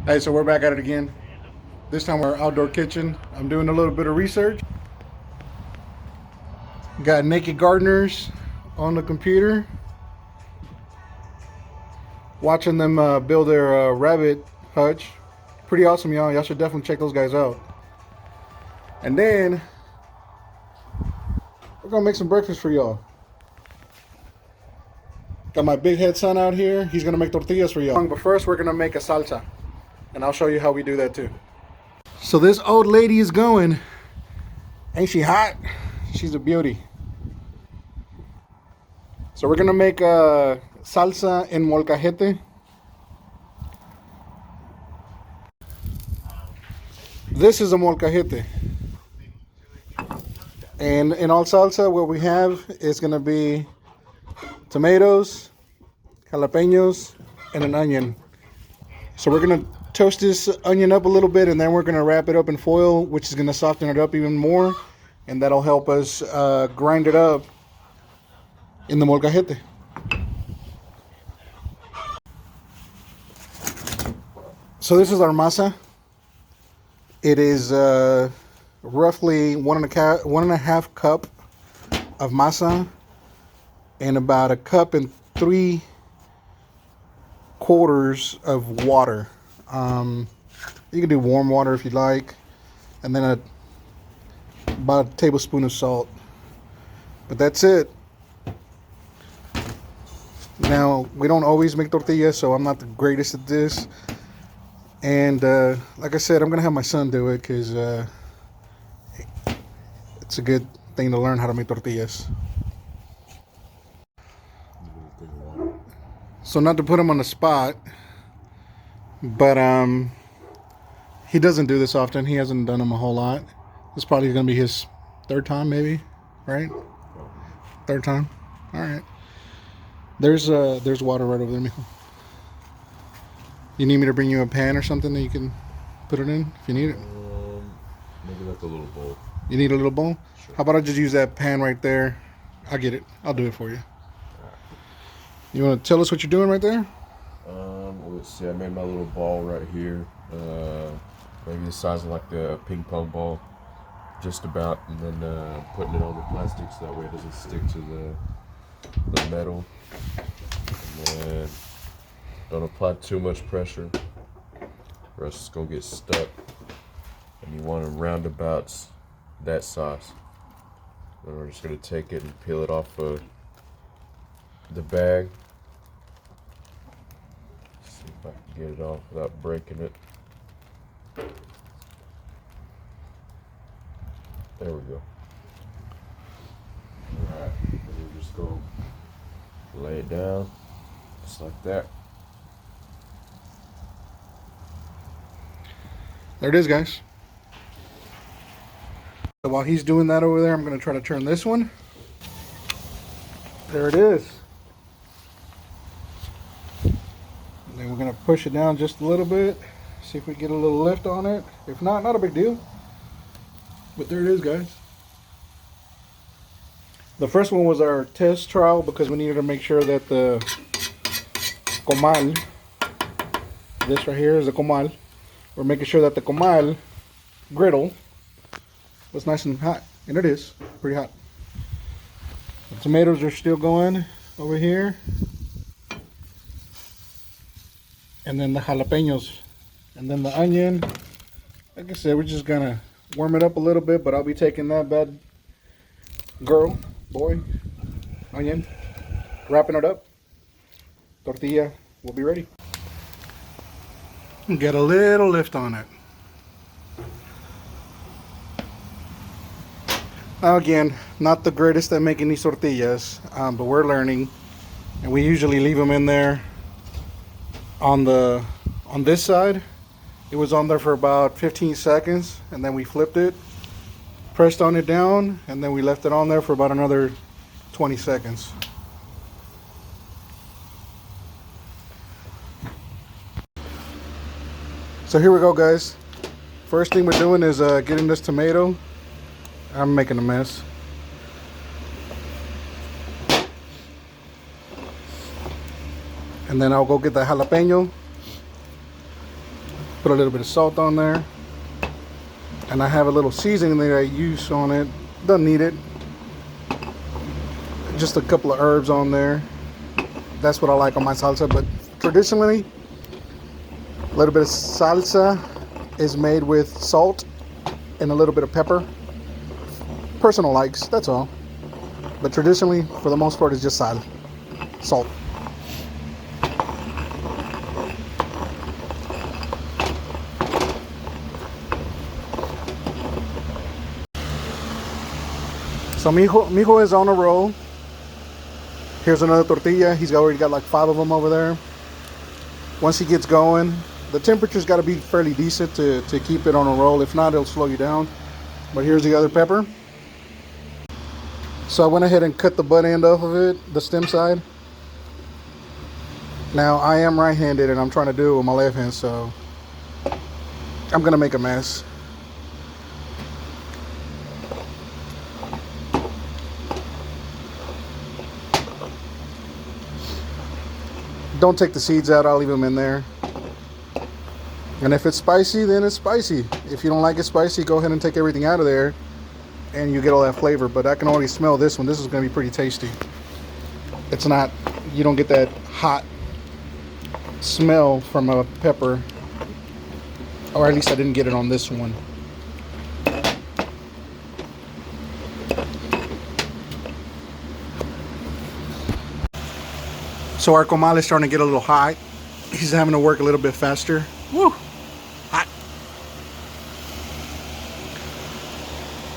Hey, so we're back at it again. This time we're outdoor kitchen. I'm doing a little bit of research. Got naked gardeners on the computer. Watching them build their rabbit hutch. Pretty awesome, y'all. Y'all should definitely check those guys out. And then we're gonna make some breakfast for y'all. Got my big head son out here. He's gonna make tortillas for y'all. But first we're gonna make a salsa. And I'll show you how we do that too. So this old lady is going. Ain't she hot? She's a beauty. So we're gonna make a salsa en molcajete. This is a molcajete. And in all salsa, what we have is gonna be tomatoes, jalapeños, and an onion. So we're gonna toast this onion up a little bit, and then we're gonna wrap it up in foil, which is gonna soften it up even more, and that'll help us grind it up in the molcajete. So this is our masa. It is roughly one and a half cup of masa, and about a cup and 3/4 of water. You can do warm water if you like, and then about a tablespoon of salt. But that's it. Now, we don't always make tortillas, so I'm not the greatest at this. And like I said, I'm gonna have my son do it because it's a good thing to learn how to make tortillas. So not to put him on the spot, but he doesn't do this often. He hasn't done them a whole lot. This is probably gonna be his third time, maybe, right? Third time. All right. There's water right over there, mijo. You need me to bring you a pan or something that you can put it in if you need it? Maybe like a little bowl. You need a little bowl? Sure. How about I just use that pan right there? I'll get it. I'll do it for you. You want to tell us what you're doing right there? Let's see. I made my little ball right here. Maybe the size of like the ping pong ball, just about, and then putting it on the plastic so that way it doesn't stick to the metal. And then don't apply too much pressure, or else it's gonna get stuck. And you want them roundabouts that size. Then we're just gonna take it and peel it off of the bag. See if I can get it off without breaking it. There we go. Alright, then we just go lay it down, just like that. There it is, guys. So while he's doing that over there, I'm going to try to turn this one. There it is. And then we're going to push it down just a little bit. See if we get a little lift on it. If not, not a big deal. But there it is, guys. The first one was our test trial because we needed to make sure that the comal, this right here is a comal. We're making sure that the comal griddle was nice and hot, and it is pretty hot. The tomatoes are still going over here, and then the jalapeños, and then the onion. Like I said, we're just gonna warm it up a little bit, but I'll be taking that bad girl, boy, onion, wrapping it up. Tortilla will be ready. Get a little lift on it. Now again, not the greatest at making these tortillas, but we're learning, and we usually leave them in there on this side. It was on there for about 15 seconds, and then we flipped it, pressed on it down, and then we left it on there for about another 20 seconds. So here we go, guys. First thing we're doing is getting this tomato. I'm making a mess. And then I'll go get the jalapeño. Put a little bit of salt on there. And I have a little seasoning that I use on it. Doesn't need it. Just a couple of herbs on there. That's what I like on my salsa. But traditionally, a little bit of salsa is made with salt and a little bit of pepper. Personal likes, that's all. But traditionally, for the most part, it's just salt. So mijo is on a roll. Here's another tortilla. He's already got like 5 of them over there. Once he gets going, the temperature's got to be fairly decent to keep it on a roll. If not, it'll slow you down. But here's the other pepper. So I went ahead and cut the butt end off of it, the stem side. Now I am right-handed and I'm trying to do it with my left hand, so I'm gonna make a mess. Don't take the seeds out, I'll leave them in there. And if it's spicy, then it's spicy. If you don't like it spicy, go ahead and take everything out of there and you get all that flavor. But I can already smell this one. This is going to be pretty tasty. It's not, you don't get that hot smell from a pepper. Or at least I didn't get it on this one. So our comal is starting to get a little hot. He's having to work a little bit faster. Woo! Hot.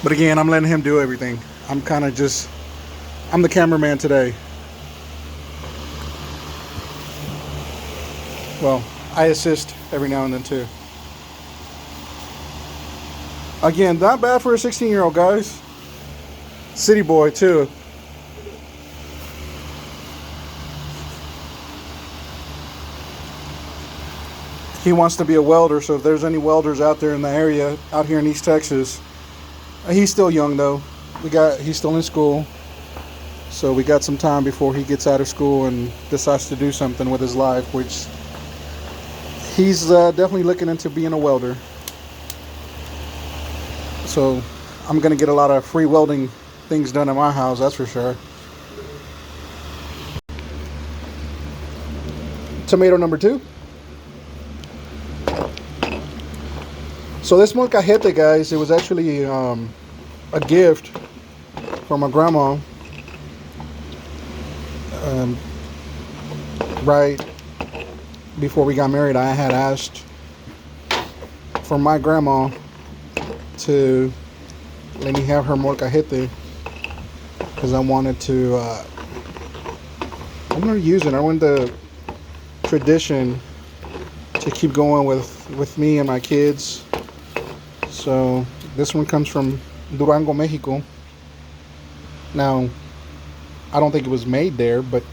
But again, I'm letting him do everything. I'm the cameraman today. Well, I assist every now and then too. Again, not bad for a 16-year-old, guys. City boy too. He wants to be a welder, so if there's any welders out there in the area, out here in East Texas, he's still young though. He's still in school, so we got some time before he gets out of school and decides to do something with his life, which he's definitely looking into being a welder. So I'm gonna get a lot of free welding things done at my house, that's for sure. Tomato number 2. So this molcajete, guys, it was actually a gift from my grandma. Right before we got married, I had asked for my grandma to let me have her molcajete because I wanted to use it. I want the tradition to keep going with me and my kids. So this one comes from Durango, Mexico. Now, I don't think it was made there, but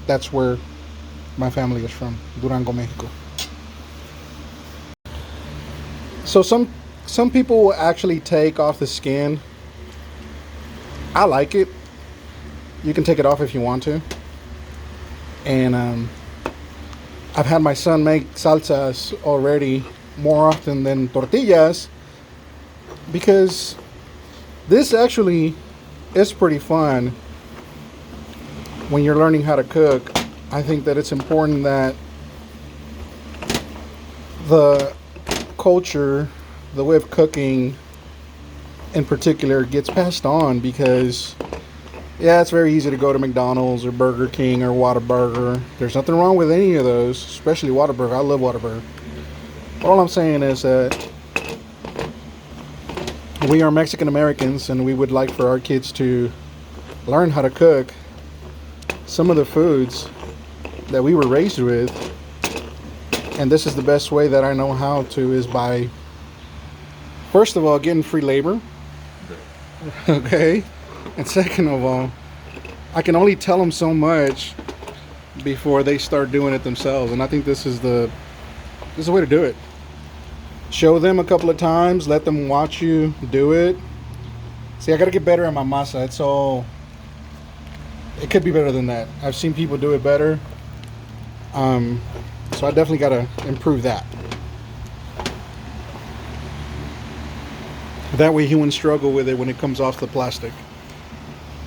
that's where my family is from, Durango, Mexico. So some people will actually take off the skin. I like it. You can take it off if you want to. And I've had my son make salsas already more often than tortillas, because this actually is pretty fun when you're learning how to cook. I think that it's important that the culture, the way of cooking in particular, gets passed on, because yeah, it's very easy to go to McDonald's or Burger King or Whataburger. There's nothing wrong with any of those, especially Whataburger. I love Whataburger. All I'm saying is that we are Mexican Americans and we would like for our kids to learn how to cook some of the foods that we were raised with. And this is the best way that I know how to, is by, first of all, getting free labor. Okay? And second of all, I can only tell them so much before they start doing it themselves. And I think this is the way to do it. Show them a couple of times, let them watch you do it. See, I gotta get better at my masa. It could be better than that. I've seen people do it better. So I definitely gotta improve that. That way he wouldn't struggle with it when it comes off the plastic.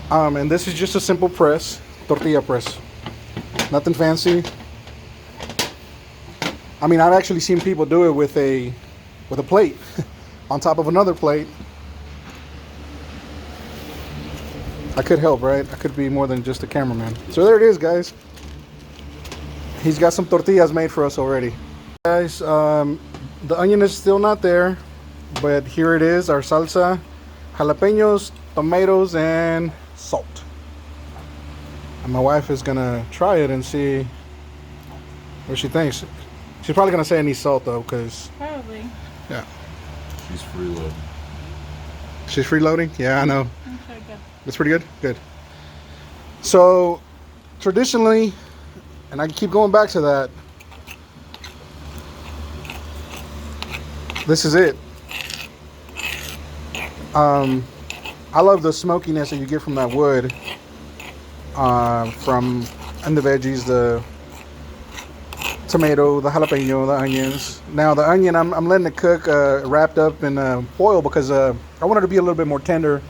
And this is just a simple press, tortilla press. Nothing fancy. I mean, I've actually seen people do it with a plate on top of another plate. I could help, right? I could be more than just a cameraman. So there it is, guys. He's got some tortillas made for us already. Guys, the onion is still not there, but here it is, our salsa, jalapeños, tomatoes, and salt. And my wife is gonna try it and see what she thinks. She's probably gonna say I need salt though, because Probably. yeah, She's freeloading. she's freeloading. Yeah, I know. I'm sure good. That's pretty good. Good. So traditionally, and I keep going back to that, this is it. I love the smokiness that you get from that wood, and the veggies, the tomato, the jalapeno, the onions. Now the onion, I'm letting it cook wrapped up in foil because I want it to be a little bit more tender,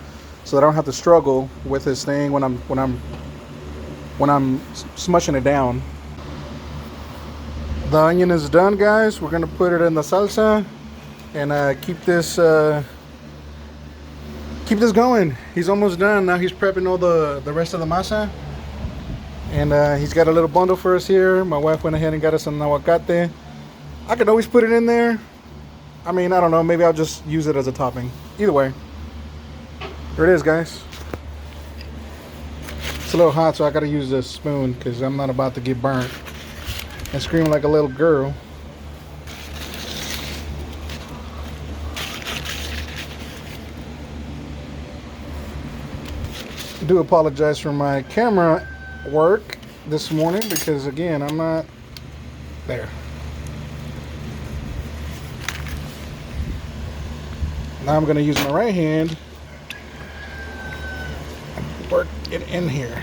so that I don't have to struggle with this thing when I'm smushing it down. The onion is done, guys. We're gonna put it in the salsa and keep this going. He's almost done. Now he's prepping all the rest of the masa. And he's got a little bundle for us here. My wife went ahead and got us some aguacate. I could always put it in there. I mean, I don't know. Maybe I'll just use it as a topping. Either way. There it is, guys. It's a little hot, so I gotta use this spoon because I'm not about to get burnt and scream like a little girl. I do apologize for my camera work this morning because, again, I'm not there. Now I'm going to use my right hand and work it in here.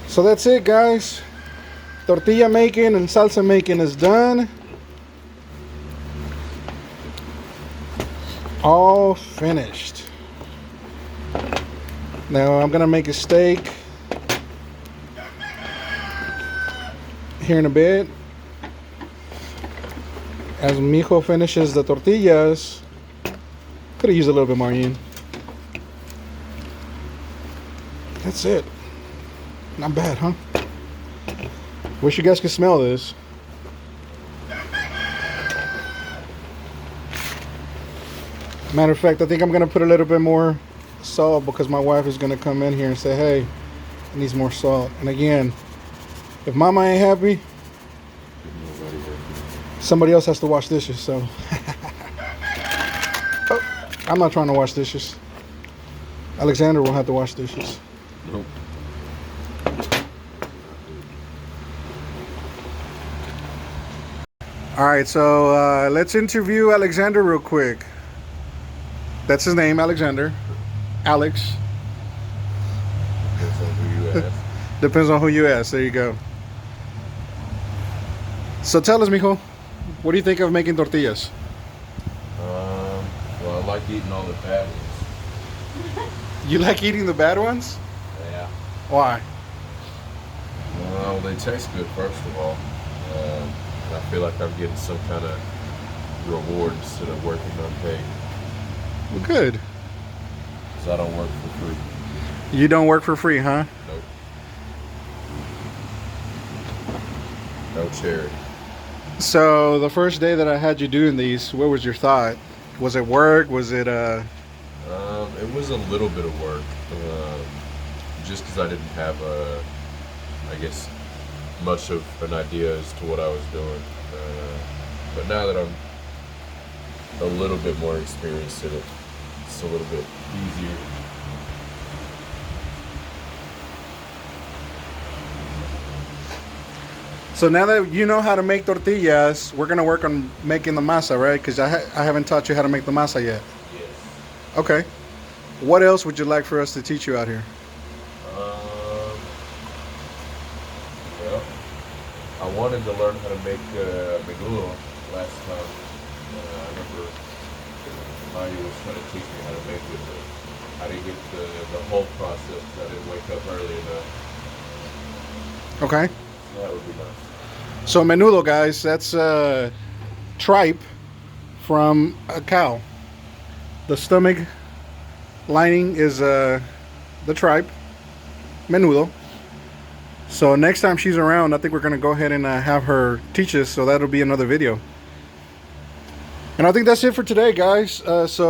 So that's it, guys. Tortilla making and salsa making is done. All finished. Now I'm gonna make a steak here in a bit. As Mijo finishes the tortillas, could have used a little bit more onion. That's it. Not bad, huh? Wish you guys could smell this. Matter of fact, I think I'm gonna put a little bit more salt because my wife is gonna come in here and say, hey, it needs more salt. And again, if mama ain't happy, somebody else has to wash dishes, so. Oh, I'm not trying to wash dishes. Alexander will have to wash dishes. Nope. All right, so let's interview Alexander real quick. That's his name, Alexander. Alex. Depends on who you ask. Depends on who you ask. There you go. So tell us, mijo, what do you think of making tortillas? Well, I like eating all the bad ones. You like eating the bad ones? Yeah. Why? Well, they taste good, first of all. I feel like I'm getting some kind of reward instead of working unpaid. Well, good. Because I don't work for free. You don't work for free, huh? Nope. No charity. So the first day that I had you doing these, what was your thought? Was it work? Was it It was a little bit of work. Just because I didn't have I guess, much of an idea as to what I was doing. But now that I'm a little bit more experienced in it, it's a little bit easier. So now that you know how to make tortillas, we're gonna work on making the masa, right? Because I haven't taught you how to make the masa yet. Yes. Okay. What else would you like for us to teach you out here? I wanted to learn how to make menudo last time. I remember Maya was trying to teach me how to make it, but I didn't get the whole process. I didn't wake up early enough. Okay. So that would be nice. So menudo, guys, that's tripe from a cow. The stomach lining is the tripe, menudo. So next time she's around, I think we're going to go ahead and have her teach us, so that'll be another video. And I think that's it for today, guys. So They're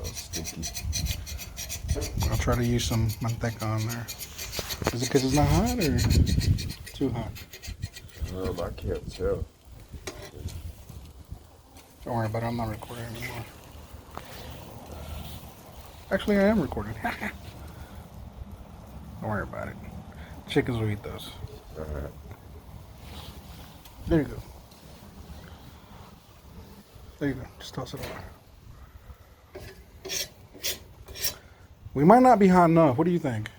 all sticky. I'll try to use some manteca on there. Is it because it's not hot or too hot? I can't tell. Don't worry about it, I'm not recording anymore. Actually, I am recording. Don't worry about it. Chickens will eat those. Alright. There you go. There you go. Just toss it over. We might not be hot enough. What do you think?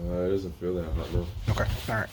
It doesn't feel that hot though. Okay. All right.